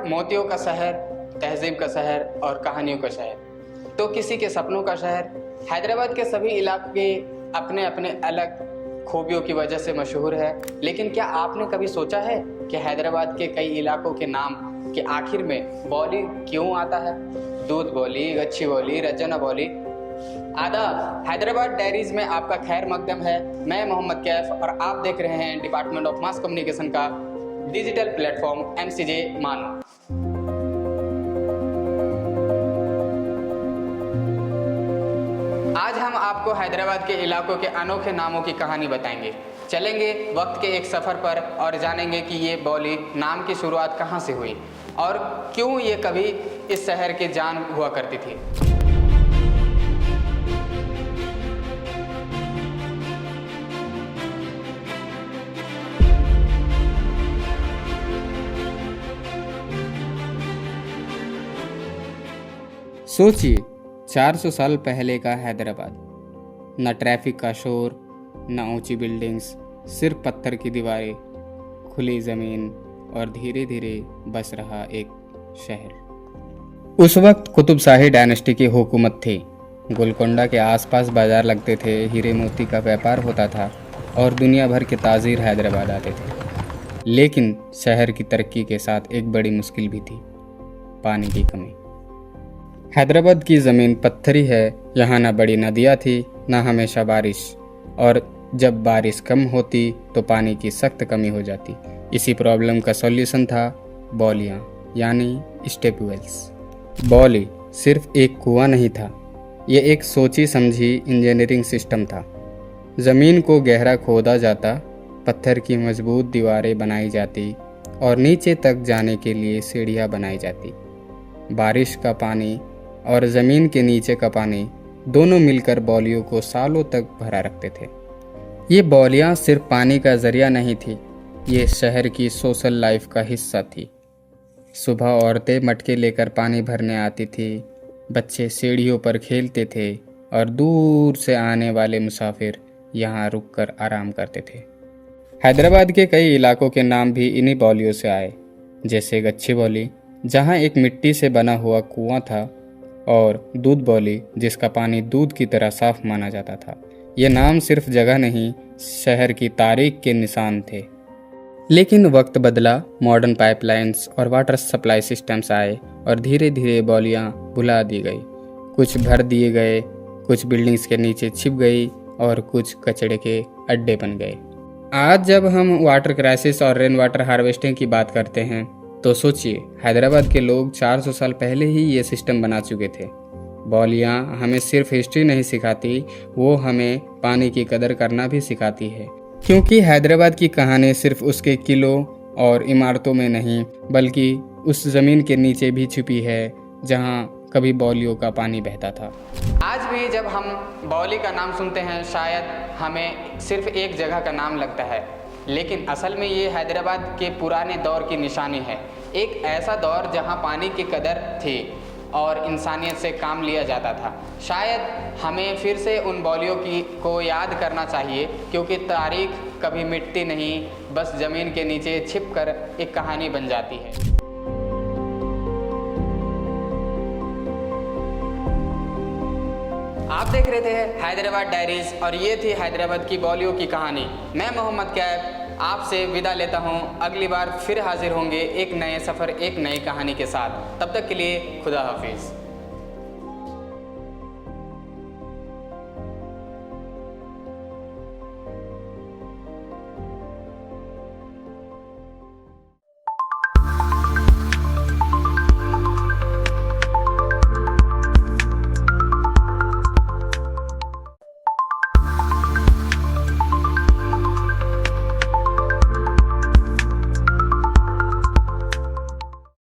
मोतियों का शहर, तहजीब का शहर और कहानियों का शहर, तो किसी के सपनों का शहर। हैदराबाद के सभी इलाके अपने अपने अलग खूबियों की वजह से मशहूर है। लेकिन क्या आपने कभी सोचा है कि हैदराबाद के कई इलाकों के नाम के आखिर में बौली क्यों आता है? दूध बौली, गच्छी बौली, रजना बौली। आदाब, हैदराबाद डायरीज में आपका खैर मकदम है। मैं मोहम्मद कैफ और आप देख रहे हैं डिपार्टमेंट ऑफ मास कम्युनिकेशन का डिजिटल प्लेटफॉर्म MCJ मानो। आज हम आपको हैदराबाद के इलाकों के अनोखे नामों की कहानी बताएंगे। चलेंगे वक्त के एक सफ़र पर और जानेंगे कि ये बौली नाम की शुरुआत कहाँ से हुई और क्यों ये कभी इस शहर की जान हुआ करती थी। सोचिए, 400 साल पहले का हैदराबाद। न ट्रैफिक का शोर, न ऊंची बिल्डिंग्स, सिर्फ पत्थर की दीवारें, खुली ज़मीन और धीरे धीरे बस रहा एक शहर। उस वक्त कुतुब शाही डायनेस्टी की हुकूमत थी। गोलकोंडा के आसपास बाजार लगते थे, हीरे मोती का व्यापार होता था और दुनिया भर के ताजिर हैदराबाद आते थे। लेकिन शहर की तरक्की के साथ एक बड़ी मुश्किल भी थी, पानी की कमी। हैदराबाद की ज़मीन पत्थरी है, यहाँ न बड़ी नदियाँ थी न हमेशा बारिश, और जब बारिश कम होती तो पानी की सख्त कमी हो जाती। इसी प्रॉब्लम का सॉल्यूशन था बौलियाँ, यानी स्टेपवेल्स। बौली सिर्फ एक कुआं नहीं था, ये एक सोची समझी इंजीनियरिंग सिस्टम था। ज़मीन को गहरा खोदा जाता, पत्थर की मजबूत दीवारें बनाई जाती और नीचे तक जाने के लिए सीढ़ियाँ बनाई जाती। बारिश का पानी और ज़मीन के नीचे का पानी दोनों मिलकर बौलियों को सालों तक भरा रखते थे। ये बौलियाँ सिर्फ पानी का जरिया नहीं थी, ये शहर की सोशल लाइफ का हिस्सा थी। सुबह औरतें मटके लेकर पानी भरने आती थी, बच्चे सीढ़ियों पर खेलते थे और दूर से आने वाले मुसाफिर यहाँ रुककर आराम करते थे। हैदराबाद के कई इलाकों के नाम भी इन्हीं बौलियों से आए, जैसे गच्छी बौली, जहाँ एक मिट्टी से बना हुआ कुआं था, और दूध बौली, जिसका पानी दूध की तरह साफ माना जाता था। ये नाम सिर्फ जगह नहीं, शहर की तारीख के निशान थे। लेकिन वक्त बदला, मॉडर्न पाइपलाइंस और वाटर सप्लाई सिस्टम्स आए और धीरे धीरे बौलियाँ भुला दी गई। कुछ भर दिए गए, कुछ बिल्डिंग्स के नीचे छिप गई और कुछ कचरे के अड्डे बन गए। आज जब हम वाटर क्राइसिस और रेन वाटर हार्वेस्टिंग की बात करते हैं तो सोचिए, हैदराबाद के लोग 400 साल पहले ही ये सिस्टम बना चुके थे। बौलियाँ हमें सिर्फ हिस्ट्री नहीं सिखाती, वो हमें पानी की कदर करना भी सिखाती है। क्योंकि हैदराबाद की कहानी सिर्फ उसके किलों और इमारतों में नहीं, बल्कि उस ज़मीन के नीचे भी छुपी है जहाँ कभी बौलियों का पानी बहता था। आज भी जब हम बौली का नाम सुनते हैं, शायद हमें सिर्फ एक जगह का नाम लगता है, लेकिन असल में ये हैदराबाद के पुराने दौर की निशानी है। एक ऐसा दौर जहां पानी की कदर थी और इंसानियत से काम लिया जाता था। शायद हमें फिर से उन बौलियों को याद करना चाहिए, क्योंकि तारीख कभी मिटती नहीं, बस ज़मीन के नीचे छिपकर एक कहानी बन जाती है। आप देख रहे थे हैदराबाद डायरीज और ये थी हैदराबाद की बौलियों की कहानी। मैं मोहम्मद कैफ आपसे विदा लेता हूँ। अगली बार फिर हाजिर होंगे एक नए सफ़र, एक नई कहानी के साथ। तब तक के लिए खुदा हाफिज़।